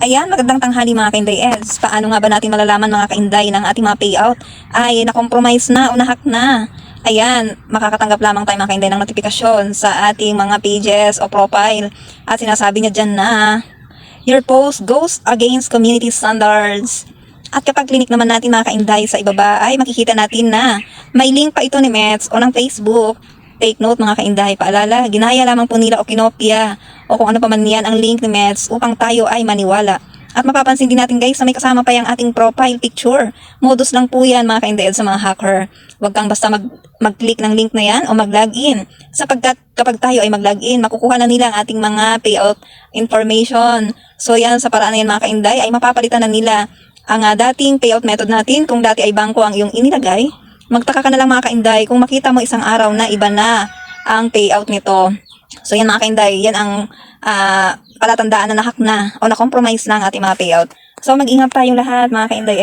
Ayan, magandang tanghali mga kainday eds. Paano nga ba natin malalaman mga kainday ng ating mga payout ay na-compromise na o na-hack na? Ayan, makakatanggap lamang tayo mga kainday ng notifikasyon sa ating mga pages o profile. At sinasabi niya dyan na your post goes against community standards. At kapag clinic naman natin mga kainday sa ibaba ay makikita natin na may link pa ito ni Mets o ng Facebook. Take note mga kainday, paalala, ginaya lamang po nila o kinopya o kung ano pa man yan ang link ni Mets upang tayo ay maniwala. At mapapansin din natin guys na may kasama pa yung ating profile picture. Modus lang po yan mga kainday sa mga hacker. Huwag kang basta mag-click ng link na yan o mag-login. Sapagkat kapag tayo ay mag-login, makukuha na nila ang ating mga payout information. So yan, sa paraan na yan mga kainday ay mapapalitan na nila ang dating payout method natin. Kung dati ay bangko ang iyong inilagay, magtaka ka na lang mga kainday kung makita mo isang araw na iba na ang payout nito. So yan mga kainday, yan ang palatandaan na na-hack na o na-compromise na ang ating mga payout. So mag-ingat tayong lahat mga kainday.